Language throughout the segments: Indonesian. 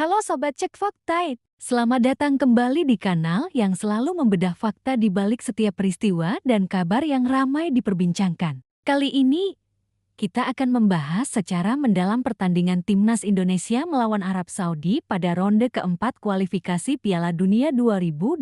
Halo Sobat Cek Fakta, selamat datang kembali di kanal yang selalu membedah fakta di balik setiap peristiwa dan kabar yang ramai diperbincangkan. Kali ini, kita akan membahas secara mendalam pertandingan Timnas Indonesia melawan Arab Saudi pada ronde keempat kualifikasi Piala Dunia 2026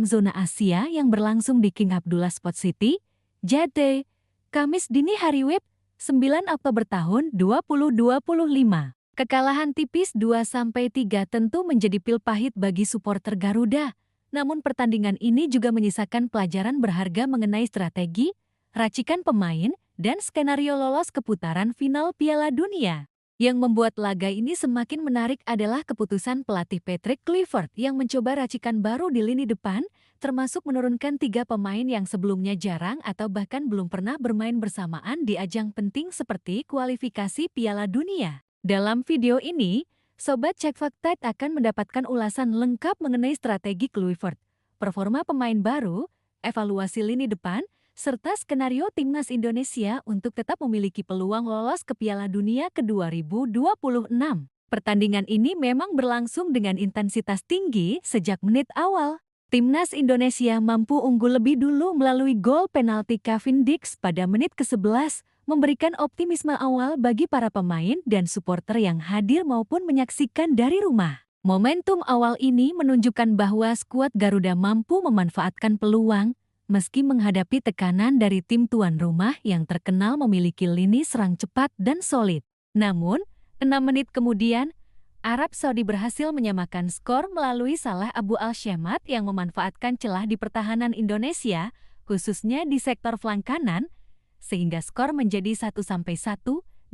zona Asia yang berlangsung di King Abdullah Sports City, Jeddah, Kamis dini hari WIB, 9 Oktober tahun 2025. Kekalahan tipis 2-3 tentu menjadi pil pahit bagi supporter Garuda. Namun pertandingan ini juga menyisakan pelajaran berharga mengenai strategi, racikan pemain, dan skenario lolos ke putaran final Piala Dunia. Yang membuat laga ini semakin menarik adalah keputusan pelatih Patrick Kluivert yang mencoba racikan baru di lini depan, termasuk menurunkan 3 pemain yang sebelumnya jarang atau bahkan belum pernah bermain bersamaan di ajang penting seperti kualifikasi Piala Dunia. Dalam video ini, Sobat Cek Fakta akan mendapatkan ulasan lengkap mengenai strategi Kluivert, performa pemain baru, evaluasi lini depan, serta skenario Timnas Indonesia untuk tetap memiliki peluang lolos ke Piala Dunia ke 2026. Pertandingan ini memang berlangsung dengan intensitas tinggi sejak menit awal. Timnas Indonesia mampu unggul lebih dulu melalui gol penalti Kevin Dix pada menit ke-11, memberikan optimisme awal bagi para pemain dan supporter yang hadir maupun menyaksikan dari rumah. Momentum awal ini menunjukkan bahwa skuad Garuda mampu memanfaatkan peluang, meski menghadapi tekanan dari tim tuan rumah yang terkenal memiliki lini serang cepat dan solid. Namun, 6 menit kemudian, Arab Saudi berhasil menyamakan skor melalui Salah Abu Al-Shemat yang memanfaatkan celah di pertahanan Indonesia, khususnya di sektor flank kanan, sehingga skor menjadi 1-1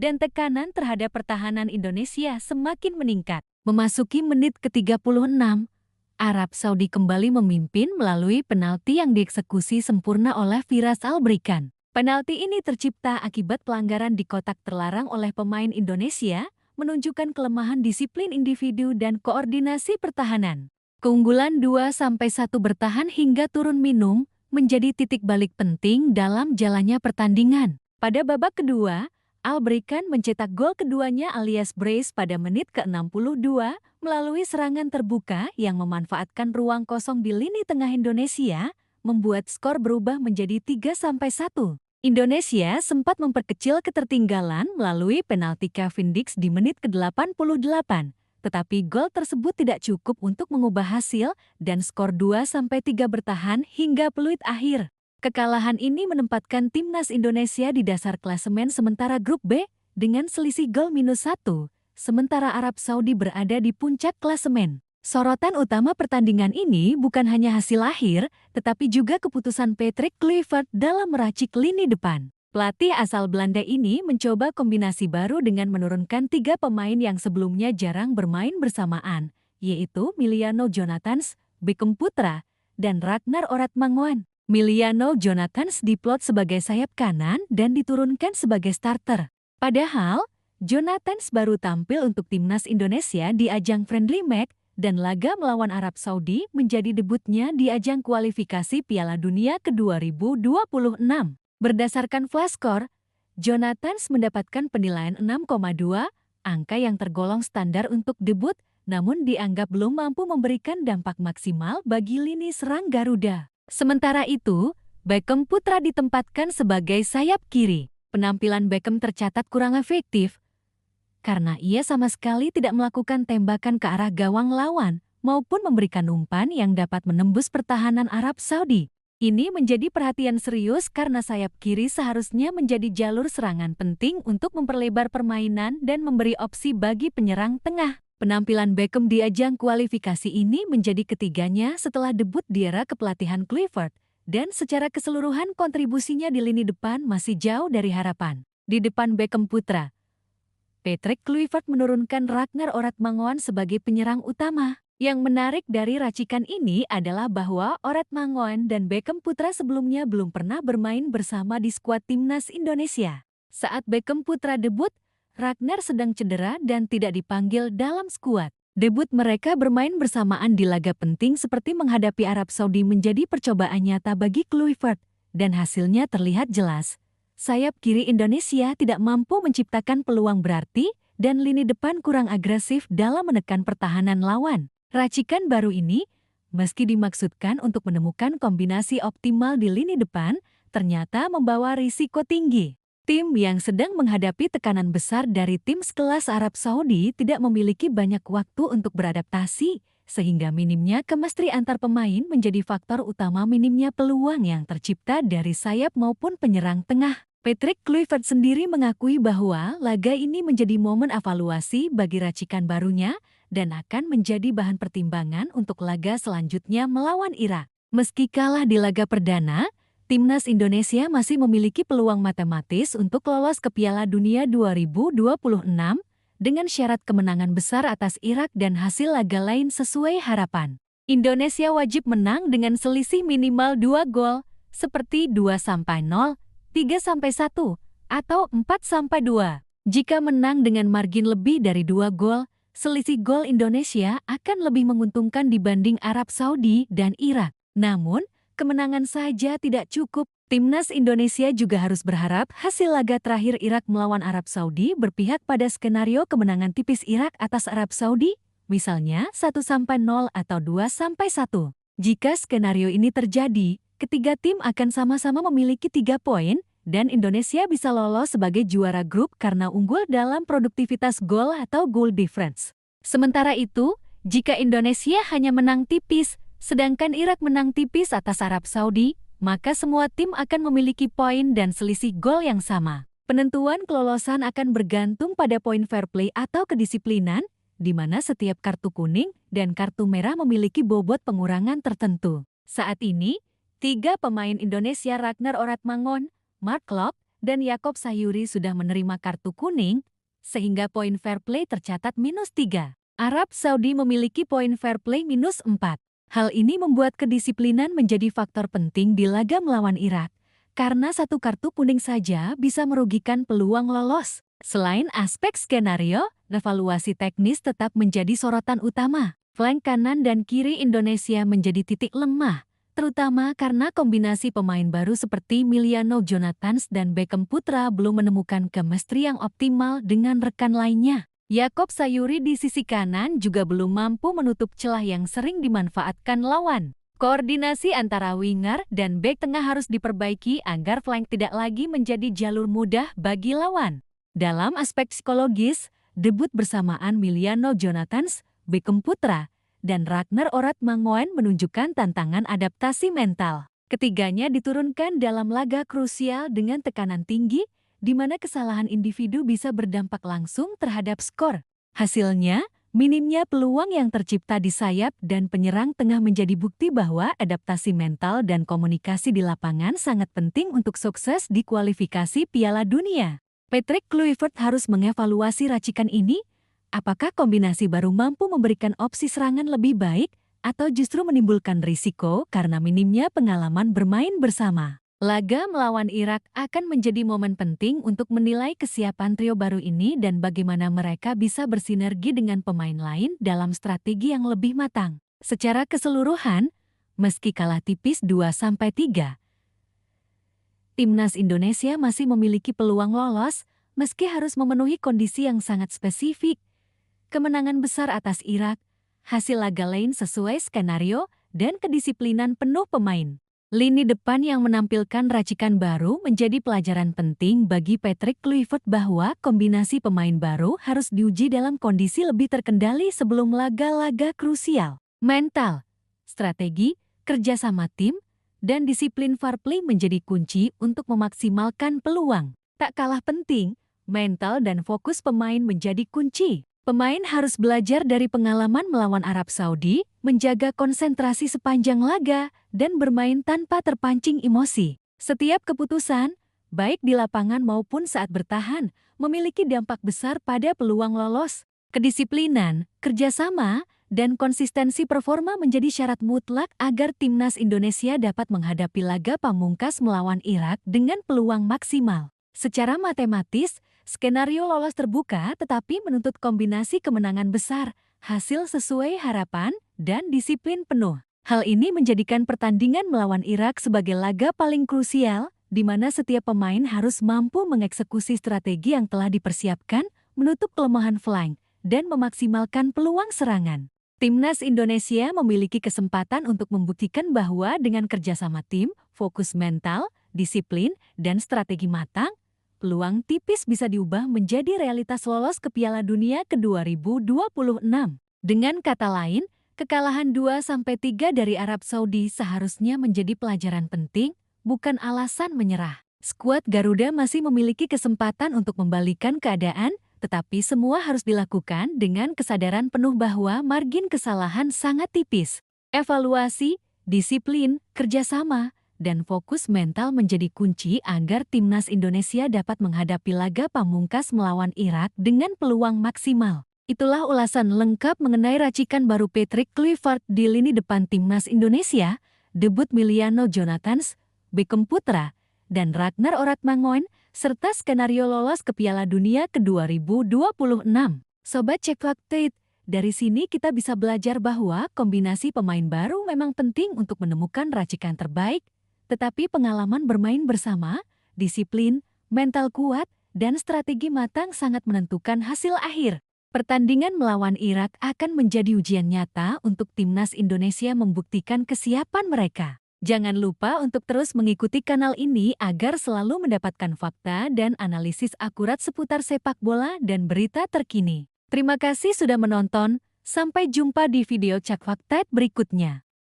dan tekanan terhadap pertahanan Indonesia semakin meningkat. Memasuki menit ke-36, Arab Saudi kembali memimpin melalui penalti yang dieksekusi sempurna oleh Firas Albrikan. Penalti ini tercipta akibat pelanggaran di kotak terlarang oleh pemain Indonesia, menunjukkan kelemahan disiplin individu dan koordinasi pertahanan. Keunggulan 2-1 bertahan hingga turun minum menjadi titik balik penting dalam jalannya pertandingan. Pada babak kedua, Albrikan mencetak gol keduanya alias brace pada menit ke-62 melalui serangan terbuka yang memanfaatkan ruang kosong di lini tengah Indonesia, membuat skor berubah menjadi 3-1. Indonesia sempat memperkecil ketertinggalan melalui penalti Kevin Dix di menit ke-88. Tetapi gol tersebut tidak cukup untuk mengubah hasil dan skor 2-3 bertahan hingga peluit akhir. Kekalahan ini menempatkan Timnas Indonesia di dasar klasemen sementara grup B dengan selisih gol -1, sementara Arab Saudi berada di puncak klasemen. Sorotan utama pertandingan ini bukan hanya hasil akhir, tetapi juga keputusan Patrick Kluivert dalam meracik lini depan. Pelatih asal Belanda ini mencoba kombinasi baru dengan menurunkan 3 pemain yang sebelumnya jarang bermain bersamaan, yaitu Miliano Jonathans, Beckham Putra, dan Ragnar Oratmanguan. Miliano Jonathans diplot sebagai sayap kanan dan diturunkan sebagai starter. Padahal, Jonathans baru tampil untuk Timnas Indonesia di ajang friendly match dan laga melawan Arab Saudi menjadi debutnya di ajang kualifikasi Piala Dunia ke 2026. Berdasarkan flashscore, Jonathans mendapatkan penilaian 6,2, angka yang tergolong standar untuk debut, namun dianggap belum mampu memberikan dampak maksimal bagi lini serang Garuda. Sementara itu, Beckham Putra ditempatkan sebagai sayap kiri. Penampilan Beckham tercatat kurang efektif, karena ia sama sekali tidak melakukan tembakan ke arah gawang lawan, maupun memberikan umpan yang dapat menembus pertahanan Arab Saudi. Ini menjadi perhatian serius karena sayap kiri seharusnya menjadi jalur serangan penting untuk memperlebar permainan dan memberi opsi bagi penyerang tengah. Penampilan Beckham di ajang kualifikasi ini menjadi ketiganya setelah debut di era kepelatihan Kluivert, dan secara keseluruhan kontribusinya di lini depan masih jauh dari harapan. Di depan Beckham Putra, Patrick Kluivert menurunkan Ragnar Oratmanguan sebagai penyerang utama. Yang menarik dari racikan ini adalah bahwa Oratmanguan dan Beckham Putra sebelumnya belum pernah bermain bersama di skuad Timnas Indonesia. Saat Beckham Putra debut, Ragnar sedang cedera dan tidak dipanggil dalam skuad. Debut mereka bermain bersamaan di laga penting seperti menghadapi Arab Saudi menjadi percobaan nyata bagi Kluivert, dan hasilnya terlihat jelas. Sayap kiri Indonesia tidak mampu menciptakan peluang berarti dan lini depan kurang agresif dalam menekan pertahanan lawan. Racikan baru ini, meski dimaksudkan untuk menemukan kombinasi optimal di lini depan, ternyata membawa risiko tinggi. Tim yang sedang menghadapi tekanan besar dari tim sekelas Arab Saudi tidak memiliki banyak waktu untuk beradaptasi, sehingga minimnya chemistry antar pemain menjadi faktor utama minimnya peluang yang tercipta dari sayap maupun penyerang tengah. Patrick Kluivert sendiri mengakui bahwa laga ini menjadi momen evaluasi bagi racikan barunya dan akan menjadi bahan pertimbangan untuk laga selanjutnya melawan Irak. Meski kalah di laga perdana, Timnas Indonesia masih memiliki peluang matematis untuk lolos ke Piala Dunia 2026 dengan syarat kemenangan besar atas Irak dan hasil laga lain sesuai harapan. Indonesia wajib menang dengan selisih minimal 2 gol, seperti 2-0, 3-1, atau 4-2. Jika menang dengan margin lebih dari 2 gol, selisih gol Indonesia akan lebih menguntungkan dibanding Arab Saudi dan Irak. Namun, kemenangan saja tidak cukup. Timnas Indonesia juga harus berharap hasil laga terakhir Irak melawan Arab Saudi berpihak pada skenario kemenangan tipis Irak atas Arab Saudi, misalnya 1-0 atau 2-1. Jika skenario ini terjadi, ketiga tim akan sama-sama memiliki 3 poin, dan Indonesia bisa lolos sebagai juara grup karena unggul dalam produktivitas gol atau goal difference. Sementara itu, jika Indonesia hanya menang tipis, sedangkan Irak menang tipis atas Arab Saudi, maka semua tim akan memiliki poin dan selisih gol yang sama. Penentuan kelolosan akan bergantung pada poin fair play atau kedisiplinan, di mana setiap kartu kuning dan kartu merah memiliki bobot pengurangan tertentu. Saat ini, 3 pemain Indonesia Ragnar Oratmangun, Mark Klok, dan Yakob Sayuri sudah menerima kartu kuning, sehingga poin fair play tercatat -3. Arab Saudi memiliki poin fair play -4. Hal ini membuat kedisiplinan menjadi faktor penting di laga melawan Irak, karena 1 kartu kuning saja bisa merugikan peluang lolos. Selain aspek skenario, evaluasi teknis tetap menjadi sorotan utama. Flank kanan dan kiri Indonesia menjadi titik lemah, terutama karena kombinasi pemain baru seperti Emiliano Jonathans dan Beckham Putra belum menemukan chemistry yang optimal dengan rekan lainnya. Yakob Sayuri di sisi kanan juga belum mampu menutup celah yang sering dimanfaatkan lawan. Koordinasi antara winger dan bek tengah harus diperbaiki agar flank tidak lagi menjadi jalur mudah bagi lawan. Dalam aspek psikologis, debut bersamaan Emiliano Jonathans, Beckham Putra, dan Ragnar Oratmangun menunjukkan tantangan adaptasi mental. Ketiganya diturunkan dalam laga krusial dengan tekanan tinggi, di mana kesalahan individu bisa berdampak langsung terhadap skor. Hasilnya, minimnya peluang yang tercipta di sayap dan penyerang tengah menjadi bukti bahwa adaptasi mental dan komunikasi di lapangan sangat penting untuk sukses di kualifikasi Piala Dunia. Patrick Kluivert harus mengevaluasi racikan ini. Apakah kombinasi baru mampu memberikan opsi serangan lebih baik, atau justru menimbulkan risiko karena minimnya pengalaman bermain bersama? Laga melawan Irak akan menjadi momen penting untuk menilai kesiapan trio baru ini dan bagaimana mereka bisa bersinergi dengan pemain lain dalam strategi yang lebih matang. Secara keseluruhan, meski kalah tipis 2-3, Timnas Indonesia masih memiliki peluang lolos, meski harus memenuhi kondisi yang sangat spesifik. Kemenangan besar atas Irak, hasil laga lain sesuai skenario, dan kedisiplinan penuh pemain. Lini depan yang menampilkan racikan baru menjadi pelajaran penting bagi Patrick Kluivert bahwa kombinasi pemain baru harus diuji dalam kondisi lebih terkendali sebelum laga-laga krusial. Mental, strategi, kerjasama tim, dan disiplin fair play menjadi kunci untuk memaksimalkan peluang. Tak kalah penting, mental dan fokus pemain menjadi kunci. Pemain harus belajar dari pengalaman melawan Arab Saudi, menjaga konsentrasi sepanjang laga, dan bermain tanpa terpancing emosi. Setiap keputusan, baik di lapangan maupun saat bertahan, memiliki dampak besar pada peluang lolos. Kedisiplinan, kerjasama, dan konsistensi performa menjadi syarat mutlak agar Timnas Indonesia dapat menghadapi laga pamungkas melawan Irak dengan peluang maksimal. Secara matematis, skenario lolos terbuka tetapi menuntut kombinasi kemenangan besar, hasil sesuai harapan, dan disiplin penuh. Hal ini menjadikan pertandingan melawan Irak sebagai laga paling krusial, di mana setiap pemain harus mampu mengeksekusi strategi yang telah dipersiapkan menutup kelemahan flank, dan memaksimalkan peluang serangan. Timnas Indonesia memiliki kesempatan untuk membuktikan bahwa dengan kerjasama tim, fokus mental, disiplin, dan strategi matang, peluang tipis bisa diubah menjadi realitas lolos ke Piala Dunia ke 2026. Dengan kata lain, kekalahan 2-3 dari Arab Saudi seharusnya menjadi pelajaran penting, bukan alasan menyerah. Skuad Garuda masih memiliki kesempatan untuk membalikan keadaan, tetapi semua harus dilakukan dengan kesadaran penuh bahwa margin kesalahan sangat tipis. Evaluasi, disiplin, kerjasama, dan fokus mental menjadi kunci agar timnas Indonesia dapat menghadapi laga pamungkas melawan Irak dengan peluang maksimal. Itulah ulasan lengkap mengenai racikan baru Patrick Kluivert di lini depan timnas Indonesia, debut Emiliano Jonathans, Beckham Putra, dan Ragnar Oratmangoen, serta skenario lolos ke Piala Dunia ke 2026. Sobat Cek Fakta, dari sini kita bisa belajar bahwa kombinasi pemain baru memang penting untuk menemukan racikan terbaik, tetapi pengalaman bermain bersama, disiplin, mental kuat, dan strategi matang sangat menentukan hasil akhir. Pertandingan melawan Irak akan menjadi ujian nyata untuk timnas Indonesia membuktikan kesiapan mereka. Jangan lupa untuk terus mengikuti kanal ini agar selalu mendapatkan fakta dan analisis akurat seputar sepak bola dan berita terkini. Terima kasih sudah menonton, sampai jumpa di video Cak Fakta berikutnya.